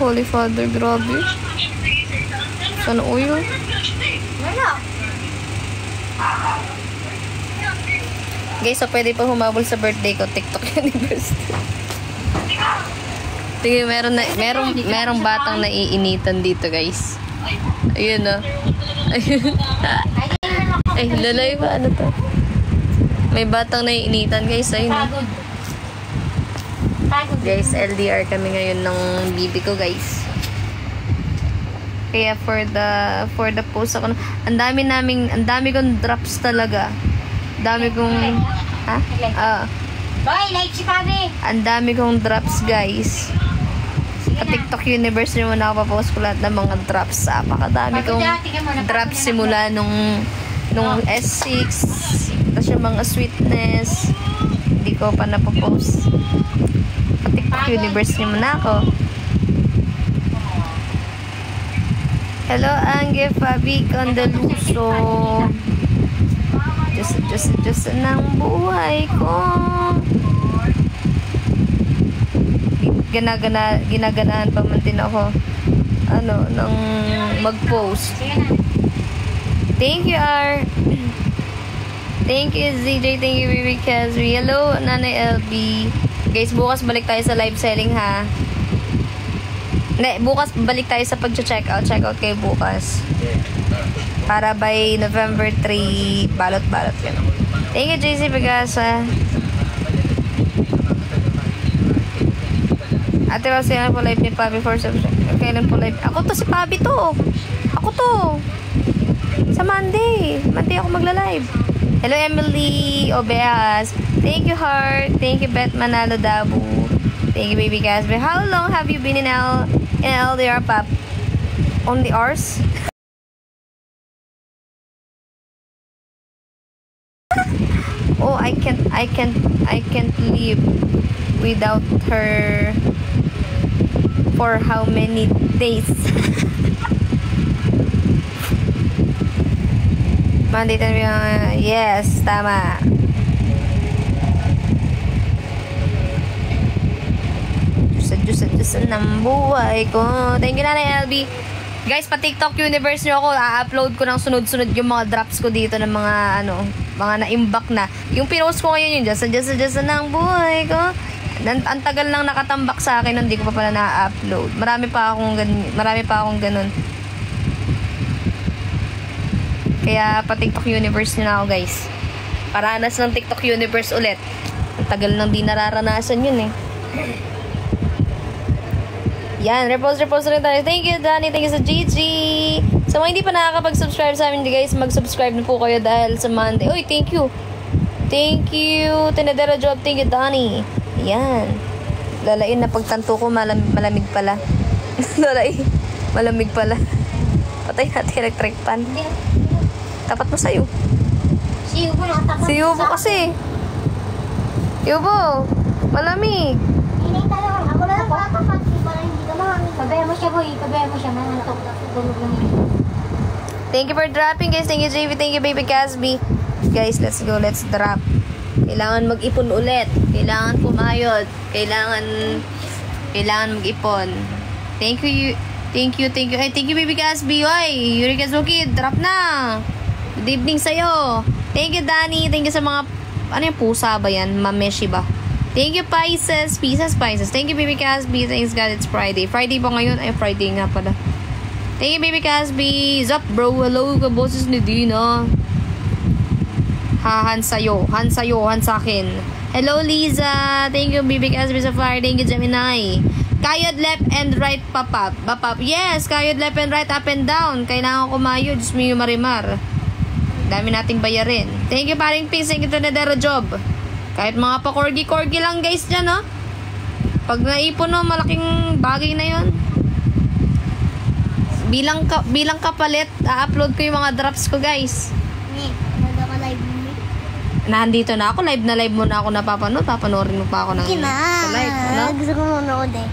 Holy Father, grabe. Sana uyo. Wala. Guys, so pwede pa humabol sa birthday ko, TikTok University. Tingnan, merong batang naiinitan dito, guys. Ayun, no. Ayun. Ay, lalay ba? Ano to? May batang naiinitan, guys. Ayun, no. Guys, LDR kami ngayon ng bibi ko, guys. Kaya for the post ako, ang dami kong drops talaga. Dami kong Boy, like si Pabi. ang dami kong drops, guys. Sa TikTok Universe rin mo nakapapost ko lahat ng mga drops. Napakadami kong drops simula nung S6. Tapos yung mga sweetness. Hindi ko pa napapost. Sa TikTok Universe rin mo na ako. Hello, Angge, Fabi, Condaluso. Diyos ng buhay ko. Ginaganahan pa man din ako nang mag-post. Thank you, R. Thank you, ZJ. Thank you, Bibi Kazri. Hello, Nanay LB. Guys, bukas balik tayo sa live selling, ha? Bukas balik tayo sa pag-check-out. Check-out kayo bukas. Para by November 3, balot-balot ka na. Thank you, JC Pagasa. Ate, kasi po live ni Pabi for subscribe. Kailan po live? Ako to, si Pabi to. Ako to. Sa Monday. Monday ako magla-live. Hello, Emily Obeas. Thank you, Heart. Thank you, Bet Manalo Dabu. Thank you, Baby Casper. How long have you been in LDR, Pap? Only hours? Oh, I can't live without her for how many days? Monday, yes, tama. Diyos ng buhay ko. Thank you, Nanay LB. Guys, pa TikTok Universe nyo ako, a-upload ko ng sunod-sunod yung mga drops ko dito ng mga mga na-imbak na. Yung pinost ko ngayon yung Diyos ng buhay ko. Ang tagal lang nakatambak sa akin, hindi ko pa pala na-upload. Marami pa akong ganun. Kaya pa TikTok Universe nyo na ako, guys. Paranas ng TikTok Universe ulit. Ang tagal nang di nararanasan yun, eh. Yan, repost rin tayo. Thank you, Danny. Thank you sa GG. Sa mga hindi pa nakakapag-subscribe sa amin, guys, mag-subscribe na po kayo dahil sa Monday. Uy, thank you. Thank you, Tinadera Job. Thank you, Danny. Yan. Lalain na pagtanto ko, malamig pala. Lalain. Malamig pala. Patay natin electric pan. Tapat mo sa'yo. Si Yubo nakatapat. Si Yubo kasi. Yubo, malamig. Hindi talaga. Ako na lang nakatapat. Para hindi ka mahamig. Pabayaan mo siya, boy. Pabayaan mo siya. Mananatok. Tulog lang yun. Thank you for dropping, guys. Thank you, JV. Thank you, Baby Casby. Guys, let's go. Let's drop. Kailangan mag-ipon ulit. Kailangan pumayod. Kailangan mag-ipon. Thank you. Ay, thank you, Baby Casby. Oy, Yuri Kazuki, drop na. Good evening sa'yo. Thank you, Danny. Thank you sa mga, ano yung pusa ba yan? Mameshi ba? Thank you, Pisces. Thank you, Baby Casby. Thanks God, it's Friday. Friday ba ngayon? Ay, Friday nga pala. Thank you, Baby Casby. Zap, bro. Hello, kaboses ni Dina. Han sa'yo, han sa'kin. Hello, Liza. Thank you, Baby Casby sa flyer. Thank you, Gemini. Kayod left and right, papap. Yes, kayod left and right, up and down. Kailangan kumayod. Diyos mo yung marimar. Dami nating bayarin. Thank you, paring Pink. Thank you, Tinadera Job. Kahit mga pa-corgi lang, guys, dyan, no? Pag naipon, no, malaking bagay na yon. Bilang kapalit, a-upload ko yung mga drops ko, guys. Nandito na ako, live muna ako napapanood. Papanoorin mo pa ako ng sa live. Ano? Gusto ko manood eh.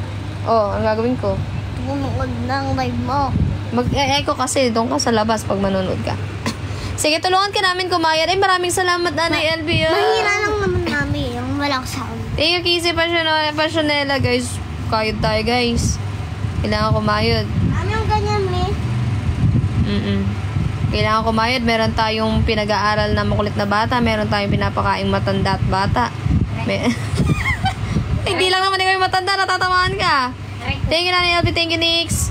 Oh, ang gagawin ko? Manood ng live mo. Mag-echo kasi doon ka sa labas pag manonood ka. Sige, tulungan ka namin kumayad. Ay, maraming salamat, Nanay LB. Mahira lang naman namin yung walang sound. Thank you, Kizzy Pasionela, guys. Kayod tayo, guys. Kailangan kumayod. Ano yung ganyan, me? Kailangan kumayod. Meron tayong pinag-aaral na makulit na bata. Meron tayong pinapakaing matanda at bata. Hindi lang naman ikaw yung matanda. Natatamaan ka. Thank you, Nanay Elby. Thank you, Nix.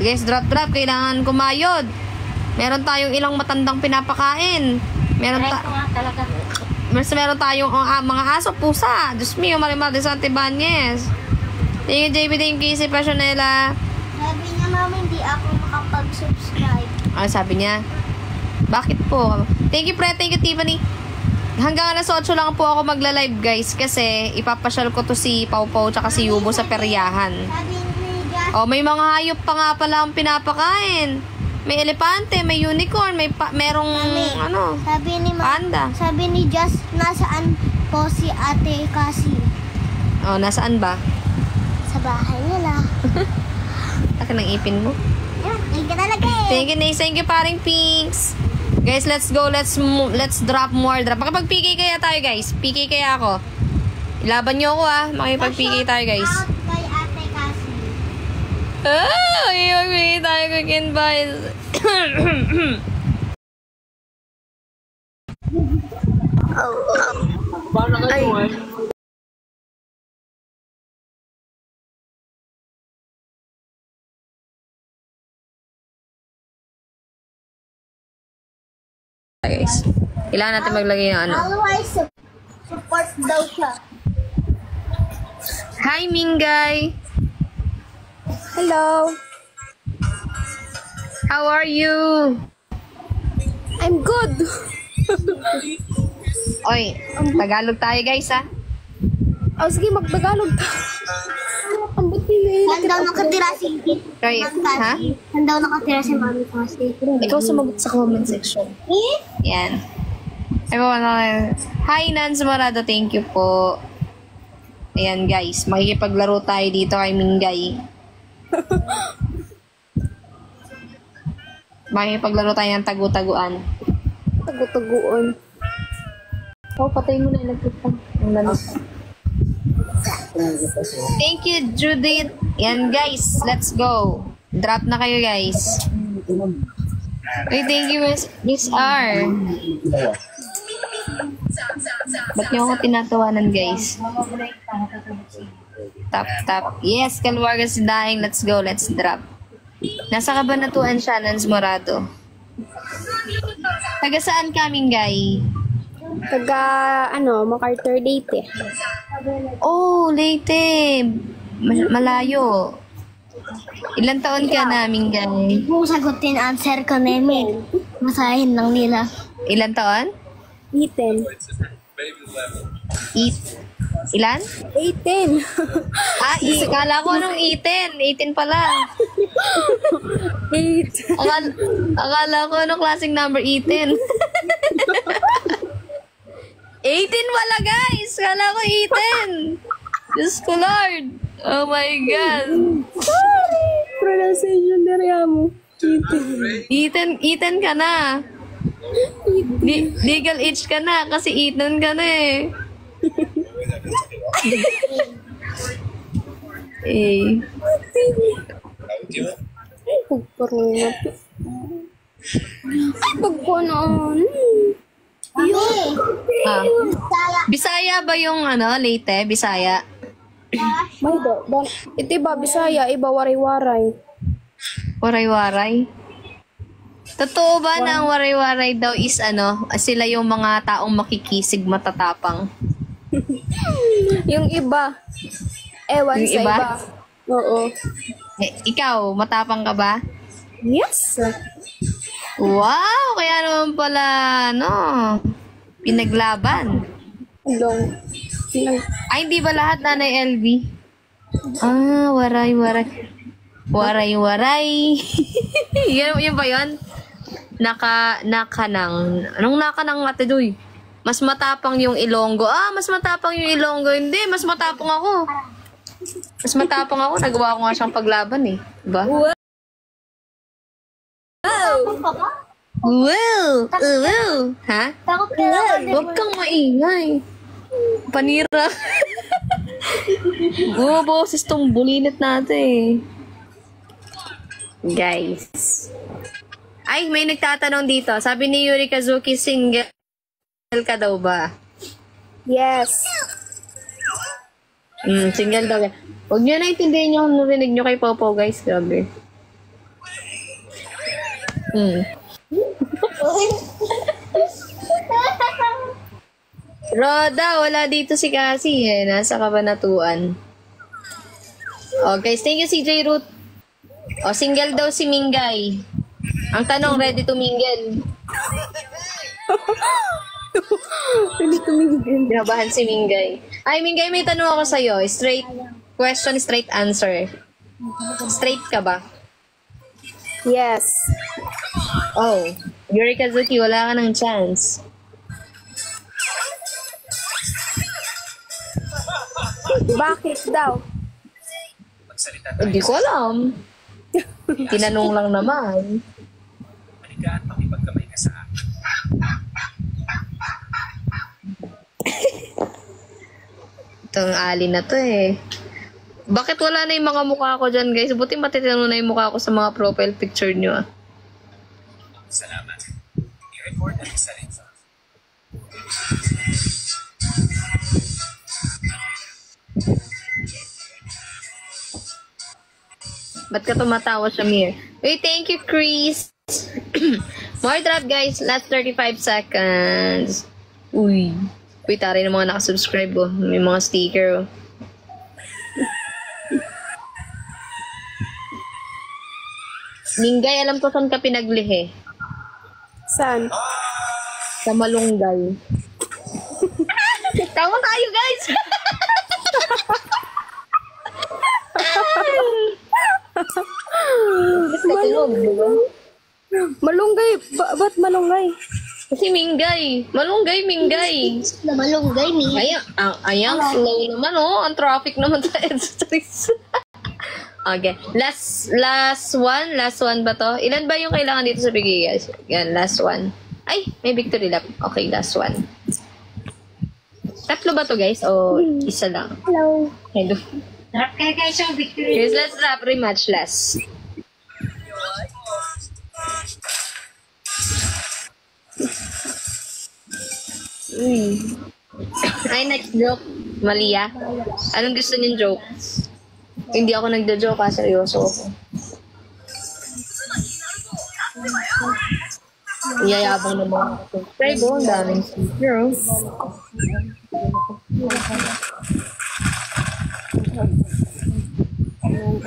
Guys, drop. Kailangan kumayod. Meron tayong ilang matandang pinapakain. Meron tayong mga aso, pusa. Diyos mio, Marimar de Santibanyes. Thank you, JB. Thank you, si Passionella. Sabi niya, mami, hindi ako makapag-subscribe. Sabi niya. Bakit po? Thank you, Fred. Thank you, Tiffany. Hanggang alas 8 lang po ako magla-live, guys. Kasi ipapasyal ko to si Pau Pau tsaka si Yubo sa peryahan. Sabi ni Just, May mga hayop pa nga pala ang pinapakain. May elepante, may unicorn, merong sabi ni panda. Sabi ni Just, nasaan po si Ate Cassie? Nasaan ba? Sa bahay nila. Taka ng ipin mo. Thank you talaga eh. Thank you, Nace. Thank you, paring Pinks. Guys, let's go. Let's drop more. Makipag-PK kaya tayo, guys. PK kaya ako. Ilaban nyo ako, Makipag-PK tayo, guys. Out kay Ate Cassie. Makipag-PK tayo, Quick Boys. Ay. Guys, kailangan natin maglagay ng Otherwise, support daw siya. Hi, Mingay. Hello. How are you? I'm good. Oy, Tagalog tayo, guys, Sige, mag-Tagalog ta. Ang buti na yun. Saan daw nakatira si Right, ha? Saan daw nakatira si Mami Cassie? Ikaw sumagot sa comment section. Yan. Hi, Nans Morado. Thank you po. Ayan, guys. Makikipaglaro tayo dito kay Mingay. Makikipaglaro tayo ng tagu-taguan. Tagu-taguan. Patay mo na yung nagtutang. Ang lalas. Thank you, Judith. Yan, guys. Let's go. Drop na kayo, guys. Okay, thank you, Miss R. Ba't niyo ako tinatawanan, guys? Tap. Yes, Kalwargas dying. Let's go. Let's drop. Nasa Kabanatuan siya, Nans Morado. Taga saan kaming, guy? Taga, MacArthur Leyte. Leyte. Malayo. Ilan taon ka namin, guy? Kung sagutin answer ko na email, masahin lang nila. Ilan taon? 18. Ilan? 18. Kala ko anong 18. 18 pala. 8. Akala ko anong klaseng number 18. 18 pala, guys! Kala ko 18! Diyos ko, Lord! Oh my God! Sorry! Pronunciation na mo. 18 ka na. Legal age ka na kasi 18 ka na eh. Pagpunon. Bisaya ba yung Leyte? Bisaya? Ito iba, Bisaya, iba waray-waray. Waray-waray? Totoo ba na ang waray-waray daw is sila yung mga taong makikisig matatapang? Yung iba. Ewan yung sa iba. Oo. Ikaw, matapang ka ba? Yes. Wow! Kaya naman pala, pinaglaban. Hindi ba lahat, Nanay LB? Waray-waray. Waray-waray. Yun ba yun? Nakanang. Anong nakanang, Ate Doy? Mas matapang yung Ilonggo. Mas matapang yung Ilonggo. Hindi, mas matapang ako. Nagawa ko nga siyang paglaban eh. Diba? Wow! Ha? Takot ka na. Huwag kang maingay. Panira. Boses tong bulilit natin guys. Ay, may nagtatanong dito. Sabi ni Yuri Kazuki, single ka daw ba? Yes. Single daw. Huwag nyo na intindihin yung narinig nyo kay Popo, guys. Grabe. Roda, wala dito si Cassie eh. Nasa Kabanatuan. Oh, guys, thank you CJ Root. Oh, single daw si Mingay. Ang tanong, ready to mingle. Ready to mingle. Binabahan si Mingay. Ay, Mingay, may tanong ako sa'yo. Straight question, straight answer. Straight ka ba? Yes. Oh, Yuri Kazuki, wala ka ng chance. Bakit daw? Hindi ko alam. Tinanong lang naman. Halika at makipagkamay ka sa akin. Itong alin na to eh. Bakit wala na yung mga mukha ko dyan, guys? Buti matitinong na yung mukha ko sa mga profile picture nyo, ah. Salamat. I-report ang isa rin sa Ba't ka tumatawa, Shamir? Uy, thank you, Chris. More drop, guys. Last 35 seconds. Uy. Uy, taray ng mga nakasubscribe, oh. May mga sticker, oh. Mingay, alam ko saan ka pinaglihi. Saan? Sa Malunggay. Tama tayo, guys! Malunggay. Ba't malunggay? Kasi Mingay. Malunggay, Mingay. Na malunggay, Ayan, slow naman, oh. Ang traffic naman sa Edstreets. Okay. Last one ba to? Ilan ba yung kailangan dito sa bigay, guys? Yan, last one. Ay, may victory lap. Okay, last one. Tatlo ba to, guys? O isa lang? Hello. Hello. Drop kayo guys yung victory. Yes, let's rap rematch last. Ay, next joke. Malia. Anong gusto niyong joke? Hindi ako nagda-joke, ha? Seryoso ako. Iyayabang ng mga subscribe, oh. Ang daming speaker, oh.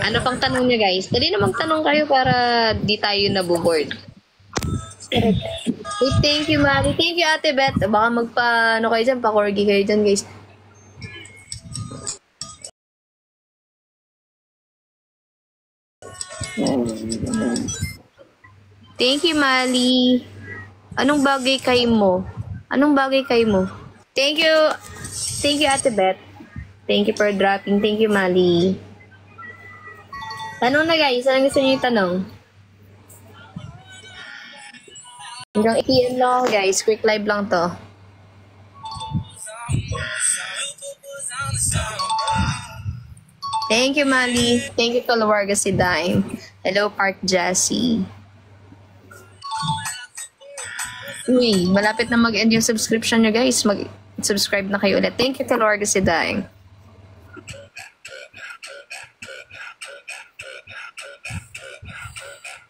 Ano pang tanong niya, guys? Dali na magtanong kayo para di tayo nabuboard. Hey, thank you, Mari. Thank you, Ate Beth. Baka ano kayo dyan, pa-corgi kayo dyan, guys. Thank you, Mali. Anong bagay kay mo? Thank you, Ate Beth. Thank you for dropping. Thank you, Mali. Tanong na, guys. Anong gusto niyo tanong? Hanggang 8 PM lang ako, guys. Quick live lang to. Thank you, Mali. Thank you to Luarga Sidain. Hello, Park Jessie. Uy, malapit na mag-end yung subscription nyo, guys. Mag-subscribe na kayo ulit. Thank you to Luarga Sidain.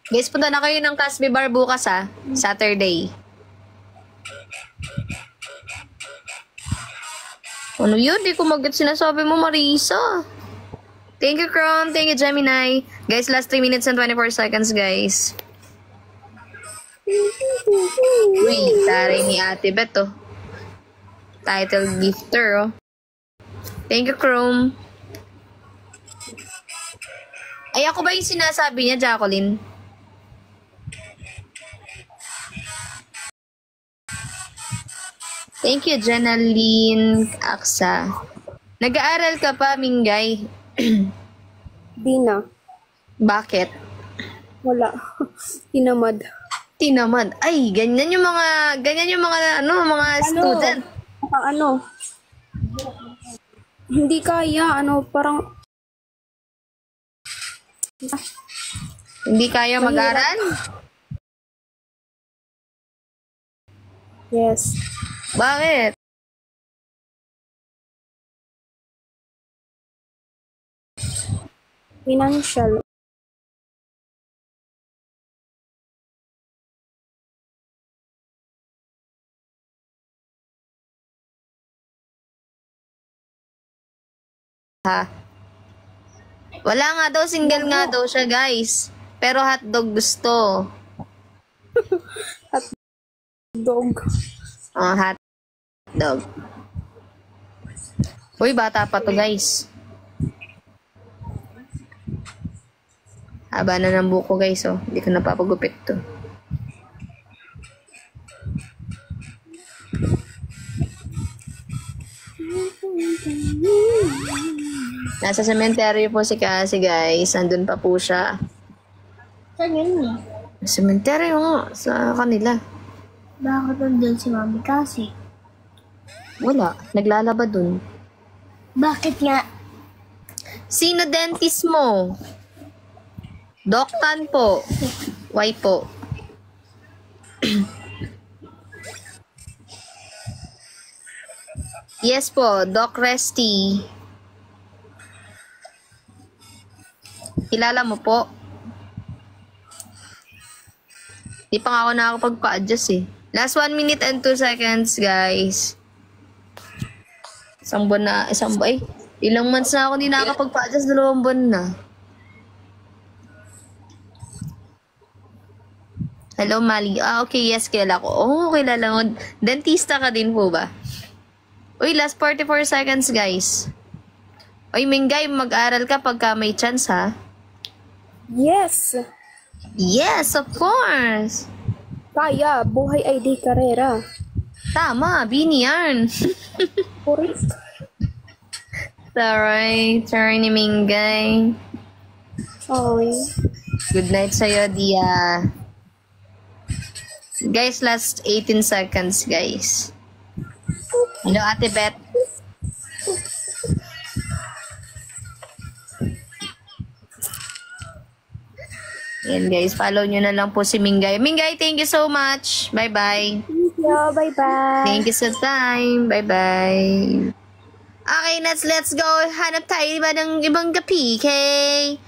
Guys, punta na kayo ng Casby Bar bukas, ha? Saturday. Ano yun? Di ko mag-get sinasabi mo, Marisa. Thank you, Chrome. Thank you, Gemini. Guys, last 3 minutes and 24 seconds, guys. Uy, taray ni Ate Beth, oh. Title gifter, oh. Thank you, Chrome. Ay, ako ba yung sinasabi niya, Jacqueline? Thank you, Jenaline Aksa. Nag-aaral ka pa, Mingay? Di na. Bakit? Wala. Tinamad. Ay, ganyan yung mga student. Hindi kaya, parang... Hindi kaya mag-aral? Yes. Bakit? Financial. Ha? Wala nga daw, single nga daw siya, guys. Pero hotdog gusto. Dog. Hotdog. Uy, bata pa to, guys. Haba na ng buko, guys, oh. Hindi ko napapagupit to. Nasa cemetery po si Cassie, guys. Nandun pa po siya. Saan yun eh? Cemetery nga, sa kanila. Bakit nandun si Mami kasi? Wala, naglalaba dun. Bakit nga? Sino dentist mo? Doc Tan po. Why po? Yes po, Doc Resty. Kilala mo po? Di pa nga ako nakakapagpa-adjust eh. Last 1 minute and 2 seconds, guys. Isang buwan, ilang months na ako hindi nakakapagpa-adjust, 2 buwan na. Hello, Mali. Okay, yes, kilala ko. Oh, kilala mo. Dentista ka din po ba? Uy, last 44 seconds, guys. Uy, Mingay, mag-aral ka pagka may chance, ha? Yes. Yes, of course. Kaya, buhay ID karera. Tama, Bini yan. Correct. Sorry, sorry ni Mingay. Sorry. Good night sa'yo, Dia. Guys, last 18 seconds, guys. Hello, Ate Beth. Yan, guys. Follow nyo na lang po si Mingay. Mingay, thank you so much. Bye-bye. Yeah, bye-bye. Thank you sa time. Bye-bye. Okay, let's go. Hanap tayo diba ng ibang gapi, okay?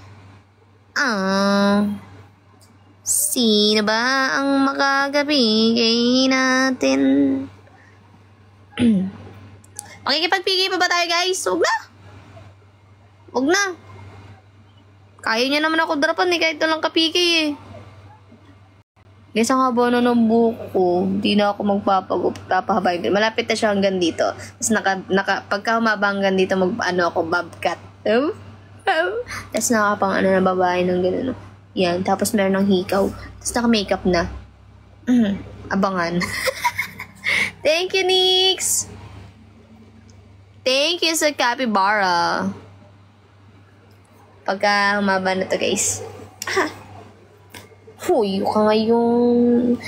Sino ba ang makagabigay natin? Makikipagpigay pa ba tayo, guys? Huwag na. Huwag na. Kaya niya naman ako drapan eh, kahit walang kapigay eh. Guys, ang haba na ng buko. Hindi na ako magpapahabay. Malapit na siya hanggang dito. Tapos pagka humaba hanggang dito, ako, bobcat. Tapos nakapang na babae ng gano'n. Yan, tapos meron ng hikaw. Tapos naka-makeup na. Abangan. Thank you, Nix! Thank you sa capybara. Pagka humaba na to, guys. Huy, ka ngayon.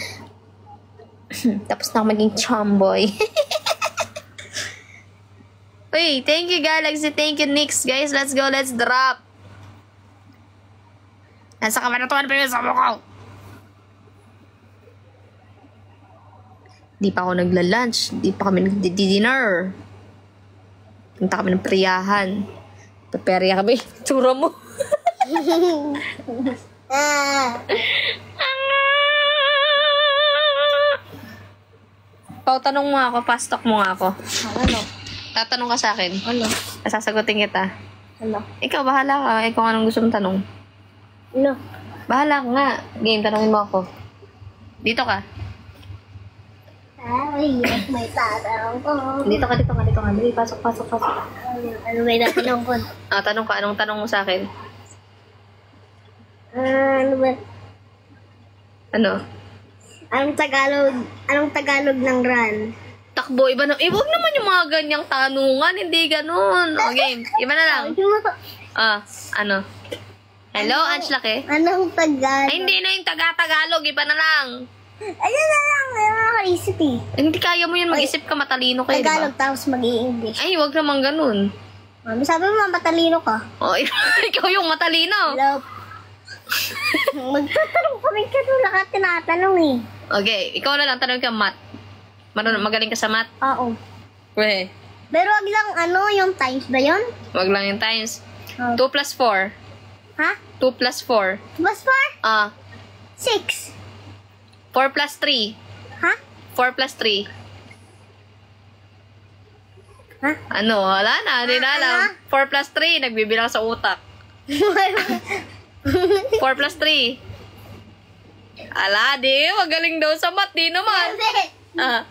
Tapos na ako maging chamboy. Uy, thank you, Galaxy. Thank you, Nix. Guys, let's go. Let's drop. Nasa kamaratuan pa yun sa mukha. Di pa ako nagla-lunch. Di pa kami nagdi-dinner. Punta kami ng priyahan. Paperya kami. Tsura mo. Pao, tanong mo ako. Fast talk mo nga ako. Ano? Tatanong ka sa akin. Ano? Sasagutin kita. Ano? Ikaw, bahala ka. Ikaw anong gusto mong tanong. Ano? Bahala ka nga. Game, tanongin mo ako. Dito ka. Yes, may tatanong ko. Dito ka. Dali, pasok. Ano may natanong ko? Tanong ka. Anong tanong mo sa akin? Ano ba? Ano? Anong Tagalog ng run? Takbo, iba na. Huwag naman yung mga ganyang tanungan. Hindi ganun. O, game. Iba na lang. Ano? Hello, Ange Laki? Anong Tagalog? Ay, hindi na yung Tagalog. Iba na lang. Ayun na lang, may mga kaisip eh. Hindi kaya mo yun, mag-isip ka, matalino kayo, Tagalog diba? tapos mag-i-English. Ay, wag naman ganun. Mami, sabi mo matalino ka. Oh, ikaw yung matalino. Hello. Magtatanong pa rin ka doon, ka tinatanong eh. Okay, ikaw na lang, tanong ka math. Magaling ka sa math? Oo. Weh, Pero wag lang yung times ba yun? wag lang yung times. Oh. 2 plus 4. Ha? 2 plus 4. Plus 4? Ah, 6. 4 plus 3. Ha? 4 plus 3. Ha? Ano? Wala na, hindi na alam. 4 plus 3, nagbibilang sa utak. 4 plus 3. Ala, di. Magaling daw sa math, di naman. Ah.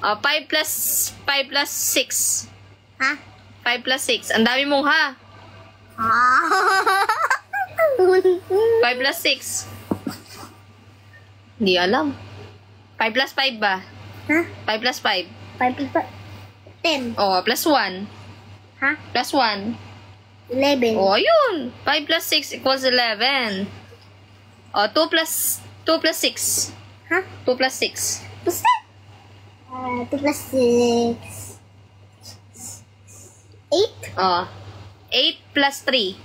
5 plus 6. Ha? 5 plus 6. Ang dami mong ha. 5 plus 6. Hindi alam. 5 plus 5 ba? Ha? 5 plus 5. 5 plus 10. Oh, plus 1. Ha? Plus 1. 11. Oh, ayun. 5 plus 6 equals 11. Oh, 2 plus 6. Ha? 2 plus 6. Plus 10. 2 plus 6. 8. Oh. 8 plus 3.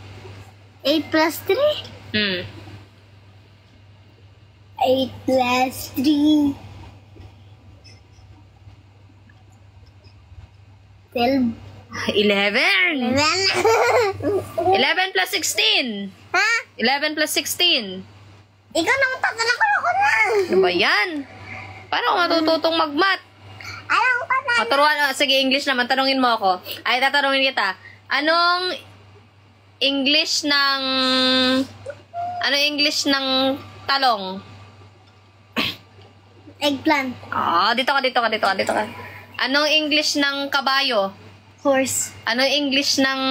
8 plus 3. 8 plus 3. 12. 11. 11. 11 plus 16. Ha? 11 plus 16. Ikaw nang tatanong ko na. Ano ba yan? Paano ako matututong mag-math? Alam ko na. Maturuan, sige, English naman. Tanungin mo ako. Ay, tatanungin kita. Anong English ng talong? Eggplant. Dito ka. Anong English ng kabayo? Horse. Anong English ng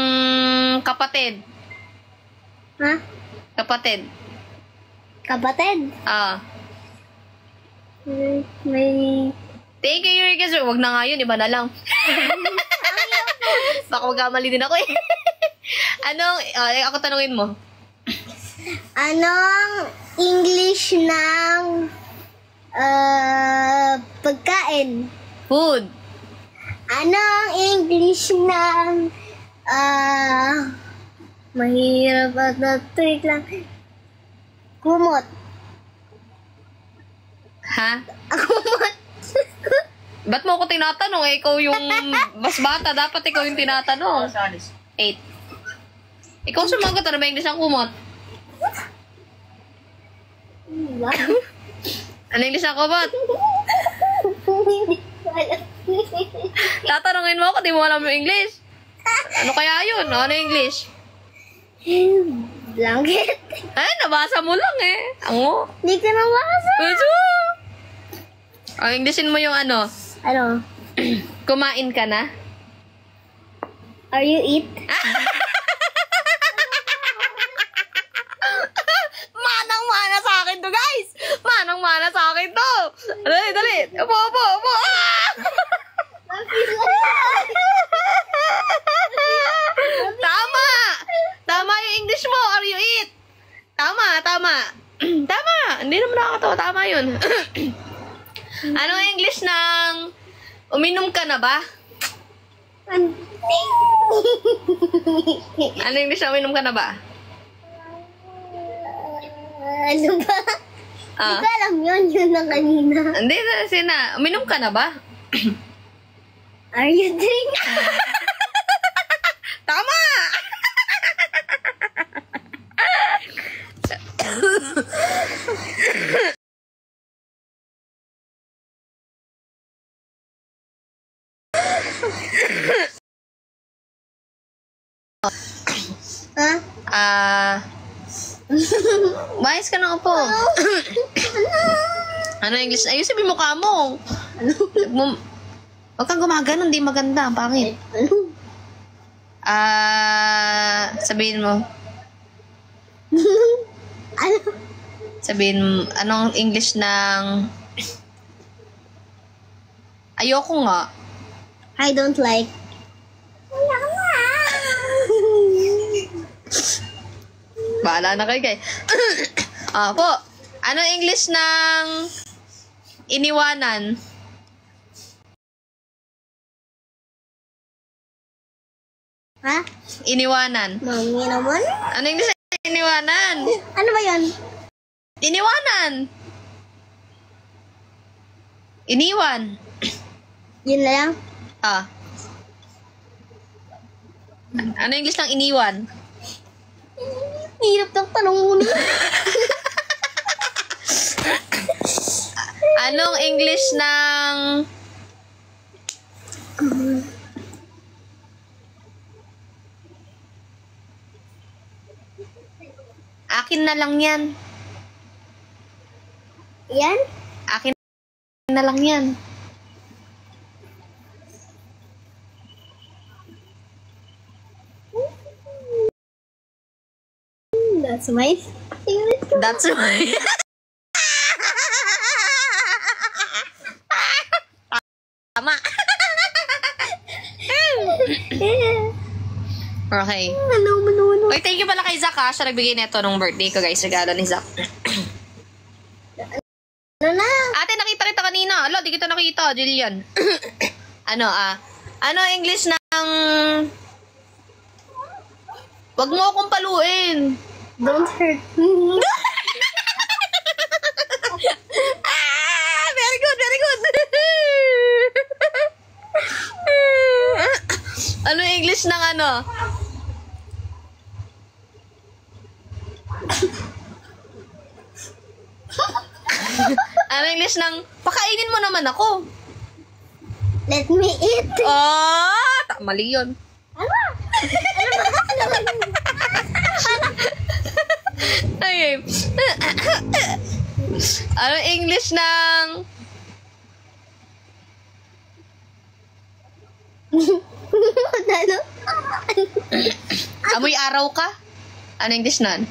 kapatid? Ha? Kapatid. Kapatid. May... Thank you, Eureka, sir. Wag na nga yun, iba na lang. Baka magkamali din ako eh. Ako tanungin mo. Anong English ng pagkain? Food. Anong English ng mahirap at tweet lang. Kumot. Ha? Kumot. Ba't mo ako tinatanong? Ikaw yung mas bata. Dapat ikaw yung tinatanong. 8. Ikaw sumagot. Ano ba English ng kumot? Ano English ng kumot? Tatanungin mo ako, di mo alam yung English. Ano kaya yun? Ano English? Blanket. Ay, nabasa mo lang eh. Ang Hindi ka nabasa. Englishin mo yung ano. Ano? Kumain ka na? Are you eat? Manang-mana sa akin to, guys! Manang-mana sa akin to! Dali! Upo! Tama yung English mo. Are you eat? Tama. Tama! Hindi naman nakakatawa. Tama yun. Anong English ng uminom ka na ba? Ano English ng uminom ka na ba? Ano ba? Hindi ko alam yun na kanina. Hindi, uminom ka na ba? Are you drink? Tama! Ha? Bayas ka ng upo. Ano English? Ayun, sabi mo ka mo. Huwag kang gumagano, hindi maganda. Pangit. Sabihin mo. Ano? Sabihin mo, anong English ng... Ayoko nga. I don't like. Bahala na kayo, guys. Po. Anong English ng Iniwanan. Ha? Iniwanan. Mami naman? Ano English ng iniwanan? Ano ba yun? Iniwanan. Iniwan. Yun na lang? Ah. Ano English ng iniwan? Hirap ng tanong mo na. Anong English ng... Akin na lang yan. Yan? Akin na lang yan. That's my favorite. That's why. Tama. Okay. Ano? Oy, thank you pala kay Zach ha. Siya nagbigay nito nung birthday ko guys. Regalo ni Zach. Ano na? Ate, nakita kita kanina. Alo, di kita nakita, Jillian. Ano English ng... Wag mo akong paluin. Don't hurt. Very good, very good. Ano English ng ano? Ano English ng pakainin mo naman ako? Let me eat. Mali yun. Ano? Okay. Ano English ng... Ano? Amoy araw ka? Ano English nun?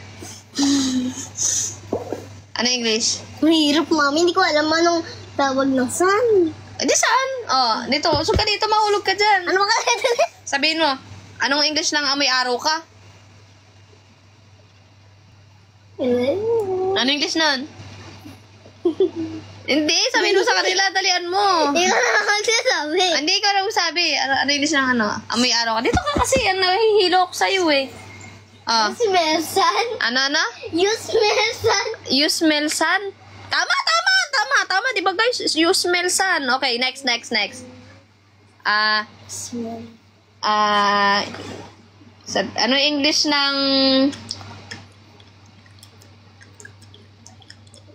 Ano English? Mahirap, mami. Hindi ko alam anong tawag ng sun. Di saan? Dito. So ka dito, mahulog ka dyan. Ano ba kasi? Sabihin mo, anong English ng amoy araw ka? Ano English nun? Hindi, sabihin mo sa kanila, dalian mo. Hindi ko naman kasi sabi. Hindi ka raw sabi. Ano English ng ano? Amoy araw ka. Dito ka kasi, nahihilo ko sa'yo eh. You smell sun? Ano? You smell sun? You smell sun? Tama. Di ba guys? You smell sun. Okay, next. Smell. Ano English ng...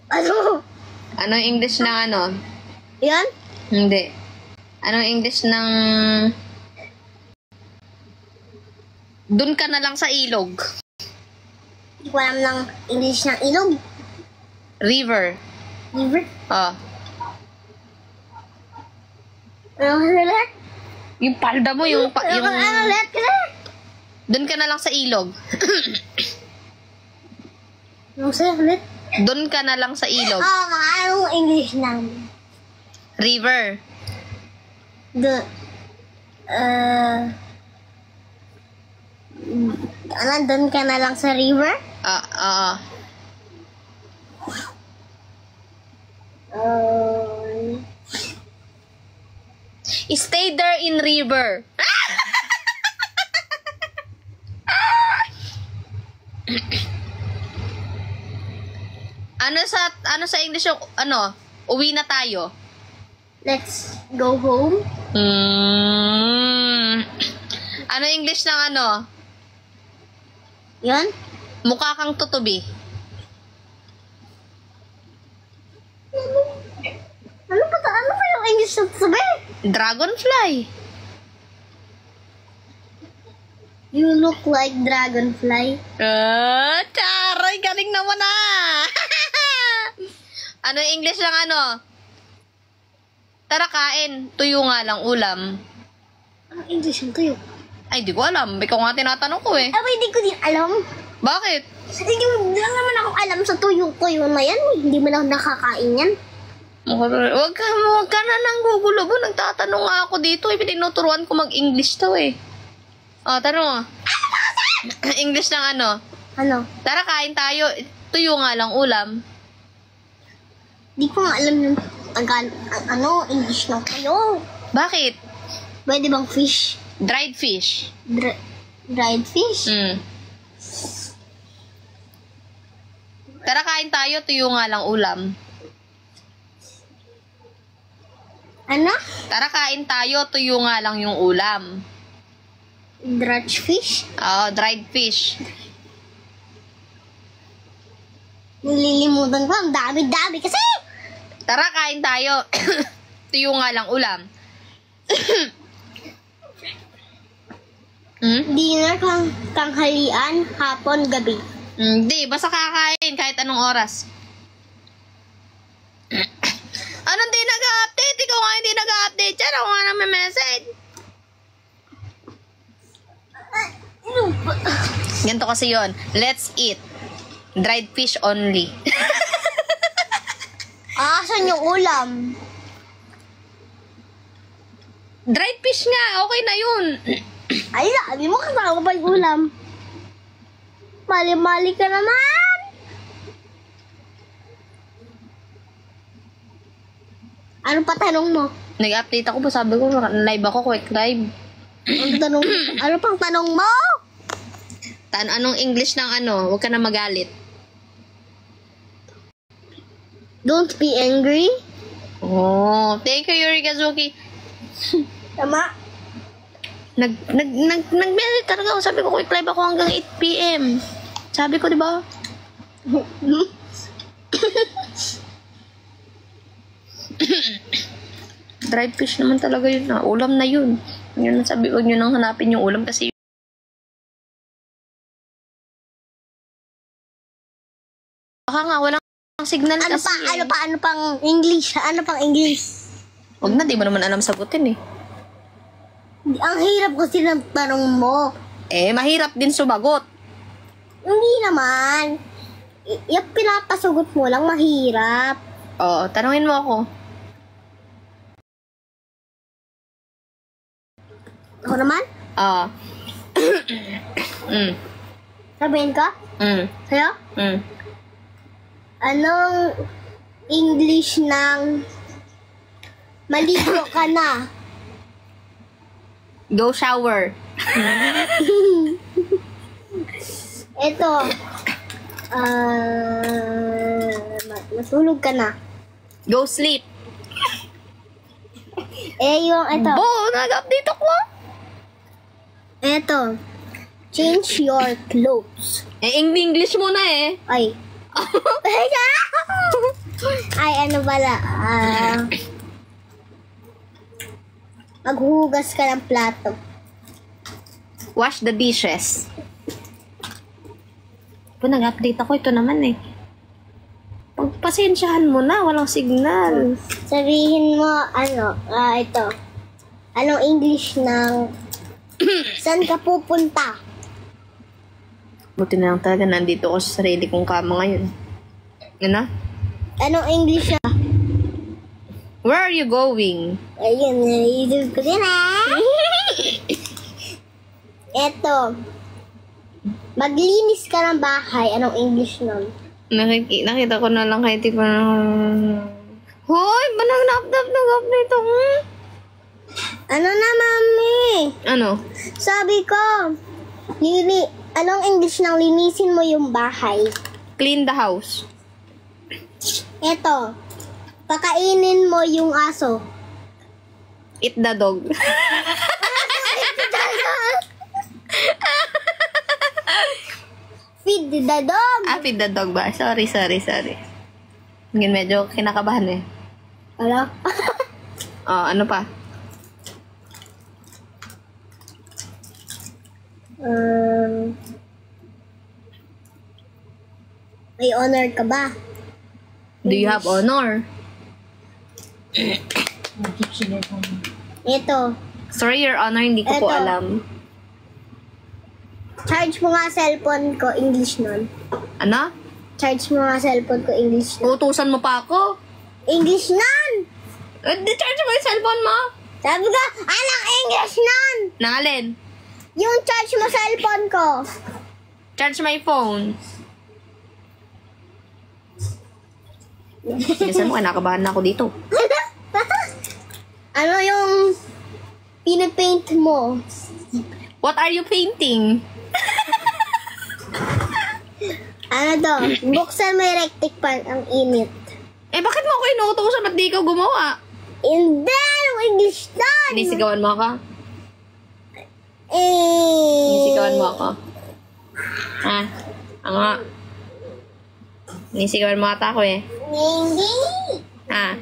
Ano? Ano English ng ano? Yan? Hindi. Anong English ng... Doon ka na lang sa ilog. Hindi ko alam ng English ng ilog. River. River? Ano ulit? Yung palda mo, yung... Ano ulit? Doon ka na lang sa ilog. Ano ulit? Doon ka na lang sa ilog. Anong English ng River. Doon ka na lang sa river? Stay there in river. Ano sa English yung uwi na tayo. Let's go home. Ano English ng ano? Yan? Mukha kang tutubi. Ano ba yung English na sabi? Dragonfly. You look like dragonfly. Charay, galing naman Ano English ng ano? Tara kain, tuyo nga lang ulam. Ano English ang tuyo? Ay, di ko alam. Ikaw nga tinatanong ko eh. Aba, hindi ko din alam. Bakit? Hindi lang naman ako alam sa tuyo-tuyo na yan. Hindi mo lang nakakain yan. Wag ka na nang gugulo mo. Nagtatanong nga ako dito. Tinuturuan ko mag-English to eh. Tanong. English ng ano? Ano? Tara kain tayo. Tuyo nga lang ulam. Di ko nga alam yun. English lang kayo. Bakit? Pwede bang fish? Dried fish. Dried fish? Tara, kain tayo. Tuyo nga lang ulam. Ano? Tara, kain tayo. Tuyo nga lang yung ulam. Dried fish? Oo, dried fish. Nililimutan ko. Ang dami-dami kasi. Tara, kain tayo. Tuyo nga lang ulam. Dinner, tanghalian, hapon, gabi. Hindi, basta kakain kahit anong oras. Anong di nag-update? Ikaw nga hindi nag-update. Diyan ako nga nang may message. Ganito kasi yon. Let's eat. Dried fish only. Saan yung ulam? Dried fish nga. Okay na yun. Ay, sabi mo kasama pa yung ulam. Mali-mali ka naman. Ano pa tanong mo? Nag-update ako po. Sabi ko, live ako. Quick live. Ano pang tanong mo? Anong English ng ano? Huwag ka na magalit. Don't be angry. Oh, thank you, Yuri Kazuki. Tama. Nag-message talaga ako. Sabi ko, quick live ako hanggang 8 p.m. Sabi ko, di ba? Dried fish naman talaga yun na. Ulam na yun. Yun ang sabi, huwag nyo nang hanapin yung ulam kasi baka nga, walang signal Ano kasi. Ano pang English? Ano pang English? Huwag na, di mo naman alam sagutin eh. Ang hirap kasi ng tanong mo. Eh, mahirap din sumagot. Hindi naman. Yung pinapasugot mo lang mahirap. Oo, tanungin mo ako. Ako naman? Sabihin ka? Sa'yo? Anong English ng maligo ka na? Go shower. Ito. Matulog ka na. Go sleep. Yung ito. Nag-update ako. Ito. Change your clothes. English muna eh. Ay. Ay, ano pala? Maghuhugas ka ng plato. Wash the dishes. Nag-update ako. Ito naman eh. Pagpasensyahan mo na. Walang signal. Sabihin mo, ito. Anong English ng saan ka pupunta? Buti na lang talaga nandito ako sa sarili kong kama ngayon. Ano? Anong English na? Where are you going? Ayun, naisip ko din Eto. Maglinis ka ng bahay. Anong English nun? Nakita ko na lang kahit di pa na... Hoy! Ba nag-update ako? Ano na, mami? Ano? Sabi ko, anong English ng linisin mo yung bahay? Clean the house. Eto. Pakainin mo yung aso. Eat the dog. Feed the dog. Feed the dog ba? Sorry. Ngayon medyo kinakabahan eh. Ano? Ano pa? May honor ka ba? Do you have honor? Ito. Sorry, Your Honor, hindi ko po Eto. alam. Charge mo nga cellphone ko, English nun. Ano? Charge mo nga cellphone ko, English nun. Utusan mo pa ako? English nun! Di-charge mo yung cellphone mo? Sabi ko, anong English nun? Nangalin? Yung charge mo cellphone ko. Charge my phone. Minsan mo, kinakabahan na ako dito. Ano yung pinapaint mo? What are you painting? Ano to? Buksan mo yung electric fan, ang init. Eh, bakit mo ako inuutosan? Ba't di ikaw gumawa? Hindi! Anong English doon? Sinisigawan mo ako? Eh... Sinisigawan mo ako? Ha? Nga. Sinisigawan mo ata ako eh. Hindi. Ha?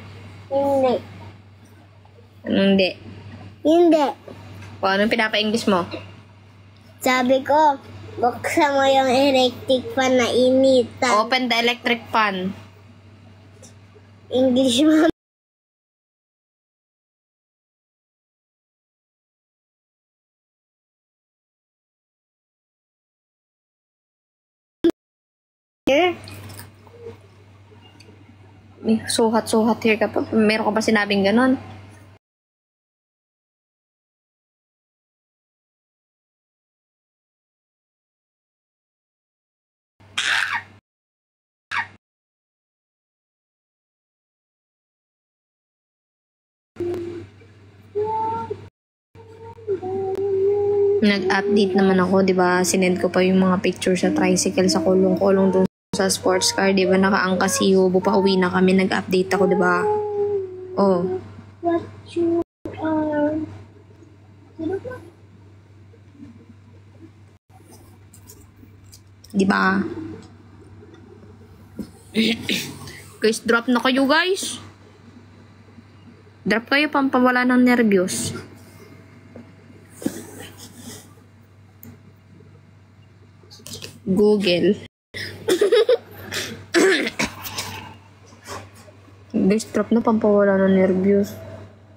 Hindi. Anong hindi? Hindi. O, anong pinapa-English mo? Sabi ko, buksan mo yung electric fan na initan. Open the electric fan. English mo. Suhat-suhat here ka pa. Meron ka pa sinabing ganon. Nag-update naman ako, 'di ba? Sinend ko pa yung mga picture sa tricycle sa kulong-kulong doon sa sports car, 'di ba? Nakaangkas si Hubo pa uwi na kami, nag-update ako, 'di ba? Oh. What you are... 'Di ba? Guys, drop na kayo, guys. Drop kayo pampawala ng nervyos. Google. Guys, drop na pampawala ng nervyos.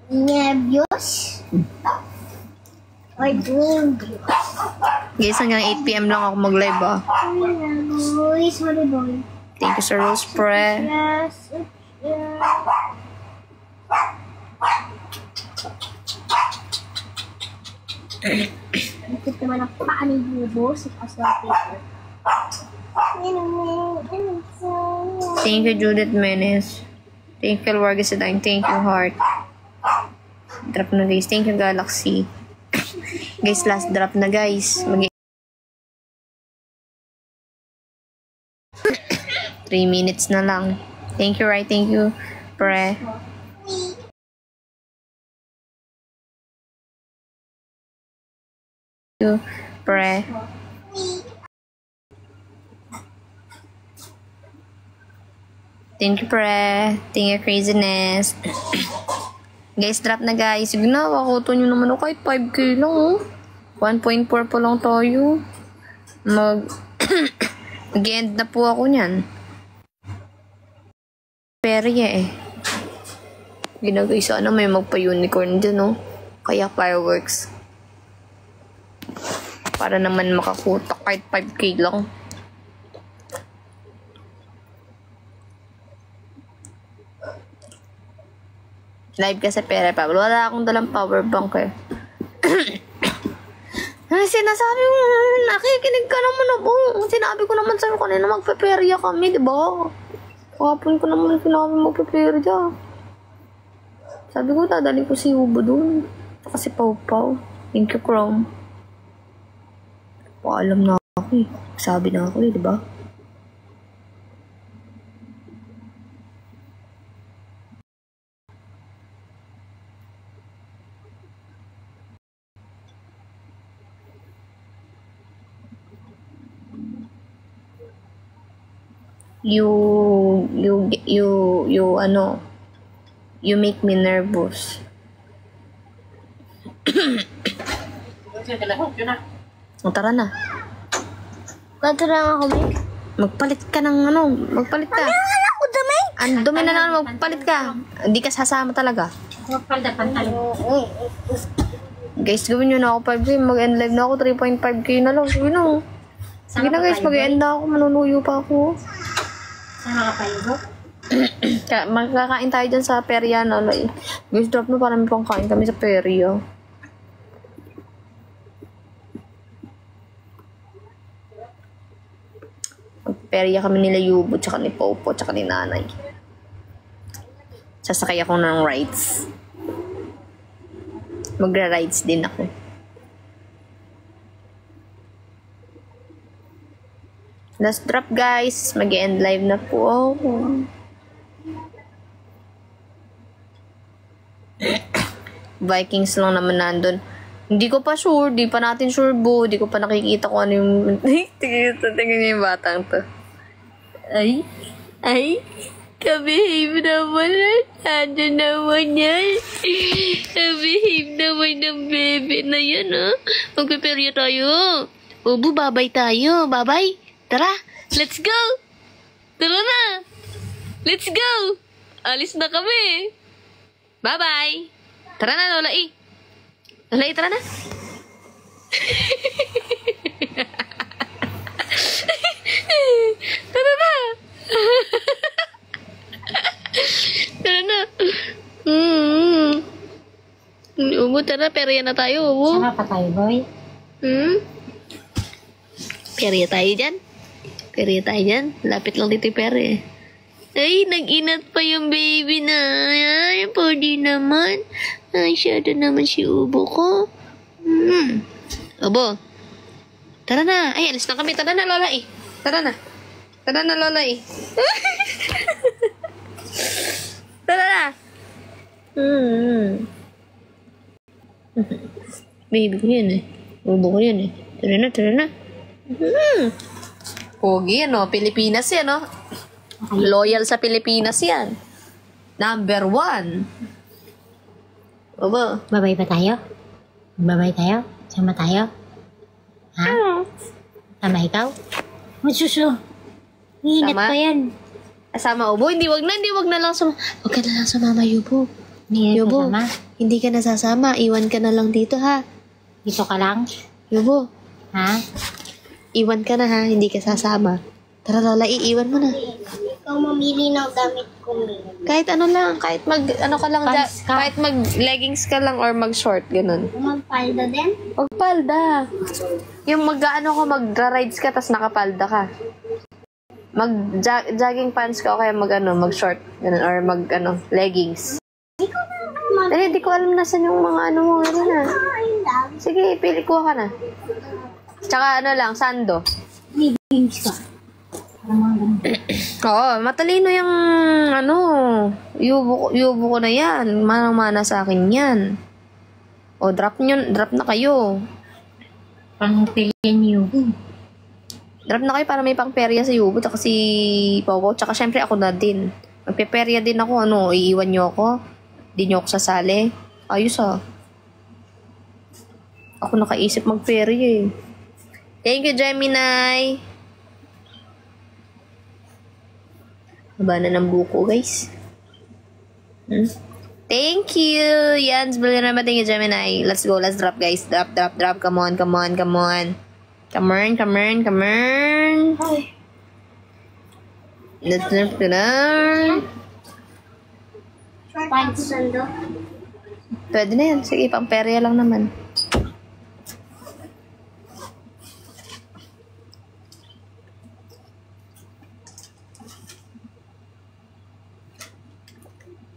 Nervyos? Or nervyos? Guys, hanggang 8 PM lang ako mag-live, ah. Boy, sorry boy. Thank you, Sir Rose Pre. Yes. Dikit naman ang paa ni Bubo sa paper. Thank you, Judith Menes. Thank you, Wargas Sedang. Thank you, Heart. Drop na, guys. Thank you, Galaxy. Guys, last drop na, guys. 3 minutes na lang. Thank you, right? Thank you, Pre. Thank you, Pre. Thank you, Pre. Thank you, Craziness. Guys, drop na, guys. Sige na, wakuto nyo naman ako kahit 5K lang, oh. 1.4 pa lang tayo. Mag-end na po ako nyan. Perya eh. Ginagay sana may magpa-unicorn dyan, oh. Kaya fireworks. Para naman makakutak kahit 5K lang. Live ka sa pera, Pablo. Wala akong dalang power bank eh. Ay, sinasabi mo, nakikinig ka naman ako. Sinabi ko naman sa'yo kanina magpe-perya kami, di ba? Kapon ko naman sinabi magpe-perya. Sabi ko, dadali ko si Hubo dun. Saka si Pau Pau. Thank you, Chrome. Paalam na ako eh. Sabi na ako eh, di ba? You make me nervous. O, tara na. Ganto lang ako, Mick. Magpalit ka ng magpalit ka. Ano ako, damay? Ang dumi na naman, magpalit ka. Hindi ka sasama talaga. Magpalda pantalon. Guys, gawin nyo na ako 5K. Mag-end live na ako, 3.5K na lang. Sige na. Sige na guys, mag-end na ako. Manunuyo pa ako. Sama ka pa yung Magkakain tayo dyan sa perya. Guys, drop na parang may pang kain kami sa perya. Magperya kami nila Yubo, tsaka ni Popo, tsaka ni Nanay. Sasakay ako ng rides. Magra-rides din ako. Last drop guys. Mag-end live na po. Vikings lang naman nandun. Hindi ko pa sure. Di pa natin sure, bo. Di ko pa nakikita kung ano yung... Tingnan niyo yung batang to. Ay. Kabehave naman. Ano naman yan? Kabehave naman ng bebe na yan, ha? Magpiperya tayo. Ubo, babay tayo. Babay. Tara, let's go. Tara na. Let's go. Alis na kami. Bye-bye. Tara na, Lola E. Lola E, tara na. Tara na. Tara na. Ubo, tara. Perya na tayo, Ubo. Saka pa tayo, boy. Perya tayo dyan. Perya tayo dyan. Lapit lang dito yung perya. Ay, nag-inat pa yung baby na. Ay, pwede naman. Ay, shadow naman si Ubo ko. Ubo. Tara na. Ay, alis na kami. Tara na, Lola E. Tara na. Tara na, Lola E. Tara na. Baby ko yan eh. Ubo ko yan eh. Tara na, tara na. Pogi yan, no? Pilipinas yan, no? Loyal sa Pilipinas yan. Number 1. Obo. Babay ba tayo? Babay tayo? Sama tayo? Ha? Sama ikaw? Masuso. Ingat Sama? pa yan. Sama, Ubo? Hindi, wag na lang sumama. Wag ka na lang sumama, Yubo. Hindi Yubo, kasama? hindi ka nasasama. Iwan ka na lang dito, ha? Dito ka lang? Yubo, Ha? iwan ka na, ha? Hindi ka sasama. Tara, Lola, iiwan mo na. Ikaw mamili ng damit ko, Kahit ano lang, kahit ano ka lang, Pants ka. kahit mag-leggings ka lang or mag-short, ganun. Magpalda din? Huwag palda. Yung mag-ano ko, mag-rides ka, tas nakapalda ka. Mag-jogging pants ka o kaya mag-short, ganun, or leggings. Hindi ko alam nasan yung mga ano mo, ganun na. Sige, pili ko ka na. Tsaka sando. Games ka. Oo, matalino yung yubo ko na yan. Manang-mana sa akin yan. O, drop na kayo. Pangpilian niyo. Drop na kayo para may pang-perya sa yubo. Tsaka si Popo. Tsaka syempre ako na din. Magpe-perya din ako. Iiwan nyo ako. Di nyo ako sasali. Ayos ah. Ako nakaisip mag-perya eh. Thank you, Gemini. Haba na ng buko, guys. Thank you. Yan, balik na ba? Thank you, Gemini. Let's go. Let's drop, guys. Drop. Come on. Come on. Let's drop ka na. Pants sando. Pwede na yan. Sige, pang-perya lang naman.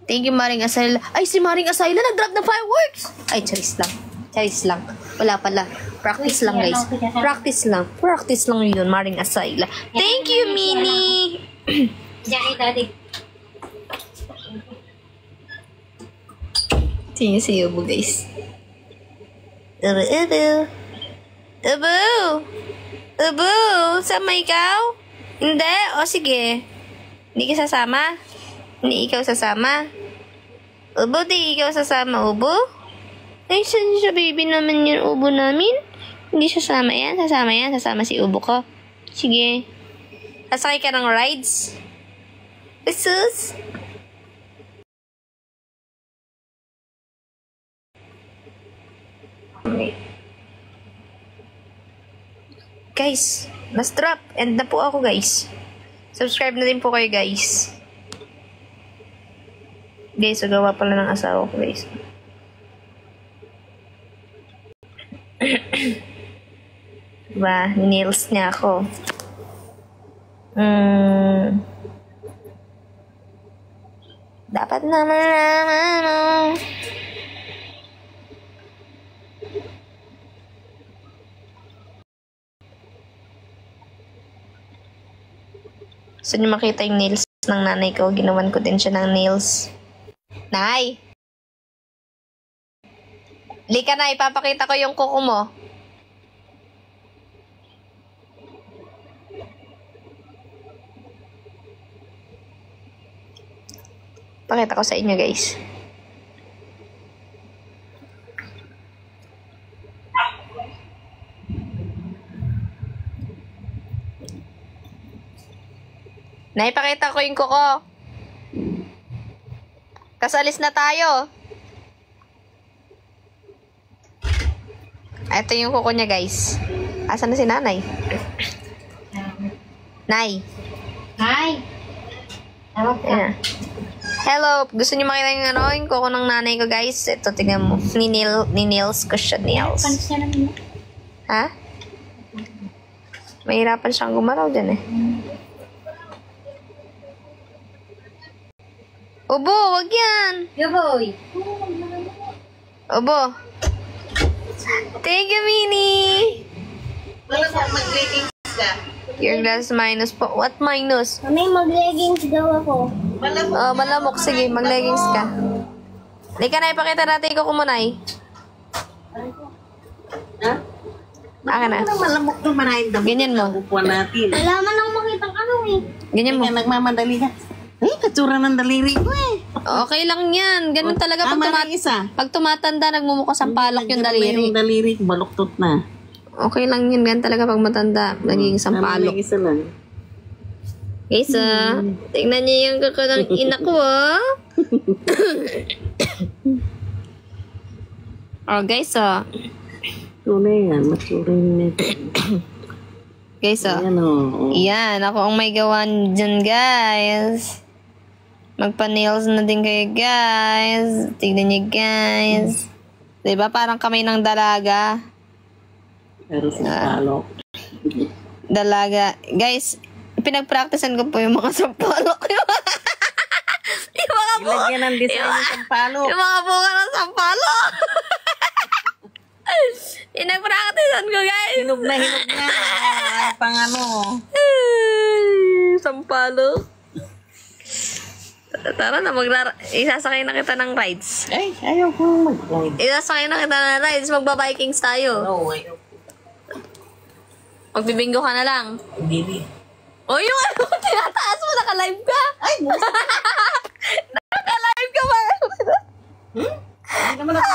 Thank you, Maring Asayla. Ay, si Maring Asayla nag-drop ng fireworks! Ay, charis lang. Wala pala. Practice lang, guys. Practice lang yun, Maring Asayla. Thank you, Mini! Diyan kita, Dik. Tingnan sa Yubo, guys. Ubu! Sama ikaw? Hindi? O, sige. Hindi ka sasama? Hindi ikaw sasama? Ubo, di ikaw sasama, Ubo? Ay, saan siya, baby naman yung Ubo namin? Hindi sasama yan? Sasama si Ubo ko. Sige. Sasakay ka ng rides? Sus? Okay. Guys, last drop. End na po ako, guys. Subscribe na din po kayo, guys. Guys, gawa pala ng asawa ko, guys. Diba? Ninails niya ako. Dapat naman Gusto niyo makita yung nails ng nanay ko? Ginawan ko din siya ng nails. Nay! Lika na, ipapakita ko yung kuko mo. Pakita ko sa inyo, guys. Naipakita ko yung kuko. Kasalis na tayo. Ito yung kuko niya, guys. Asan na si nanay? Nay. Hi. Ayan. Hello. Gusto niyo makita yung yung kuko ng nanay ko, guys? Ito, tingnan mo. Ni-nails ko siya, nails. Pansya namin. Ha? Mahirapan siyang gumalaw dyan, eh. Ubo, wag yan. Yoboy. Ubo. Thank you, Minnie. Wala pa mag-leggings ka. Your glass minus po. What minus? May mag-leggings daw ako. Oh, malamok. Sige, mag-leggings ka. Lika na, ipakita natin ko kumunay. Ha? Aka na. Ano malamok naman ay dami. Ganyan mo. Upuan natin. Wala man akong makitang ano eh. Ganyan mo. Kaya nagmamadali ka. Katsura ng daliri ko eh. Okay lang yan. Ganun talaga pag, Tama na isa. pag tumatanda, nagmumukha sa palok yung daliri. Yung daliri ko, baluktot na. Okay lang yun. Ganun talaga pag matanda. Naging sampalok. Isa lang. Guys, tignan niyo yung kuko ng ina ko, ah. Oh, guys, Tunay yan. Matsura yun ito. Guys, Ayan o. Yan, ako ang may gawa dyan, guys. Magpa-nails na din kayo, guys. Tignan niyo, guys. Diba, parang kamay ng dalaga. Pero sa palok. Dalaga. Guys, pinag-practicean ko po yung mga sampalok. Yung mga Ilagyan ng design ng palok. Yung mga bunga ng sampalok. Pinag-practicean ko, guys. Hinog na. Pang ano. Sampalok. Tara na, isasakay na kita ng rides. Ay, ayaw ko mag-ride. Isasakay na kita ng rides. Magba-Vikings tayo. No, ayaw. Magbibingo ka na lang. Hindi. O, yung ano, tinataas mo, naka-live ka. Ay, Naka-live ka ba? hindi naman ako.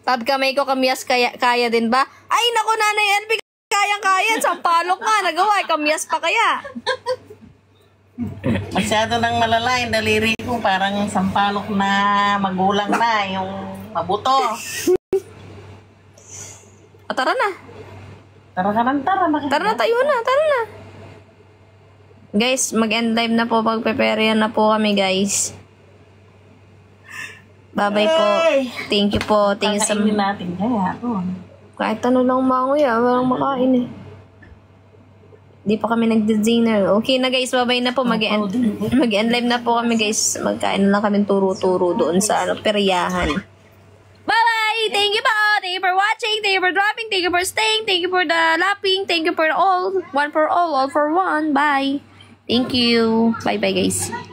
Pag kamay ko kamyas, kaya din ba? Ay, naku, Nanay LB, kayang-kaya. Sampalok nga, nagawa. Kamyas pa kaya. Masyado nang malala yung daliri ko. Parang sampalok na magulang na. Yung mabuto. O, tara na. Tara. Tara na, tayo na. Tara na. Guys, mag-end live na po. Pag-prepare na po kami, guys. Bye-bye po. Thank you po. Thank you so Kakainin much. natin kaya. Kahit ano lang manguya, walang makain eh. Di pa kami nag-dinner. Okay na guys, bye-bye na po. Mag-end live na po kami guys. Magkain na lang kami turo-turo doon sa peryahan. Bye-bye! Thank you po! Thank you for watching. Thank you for dropping. Thank you for staying. Thank you for the laughing. Thank you for all. One for all for one. Bye! Thank you. Bye-bye guys.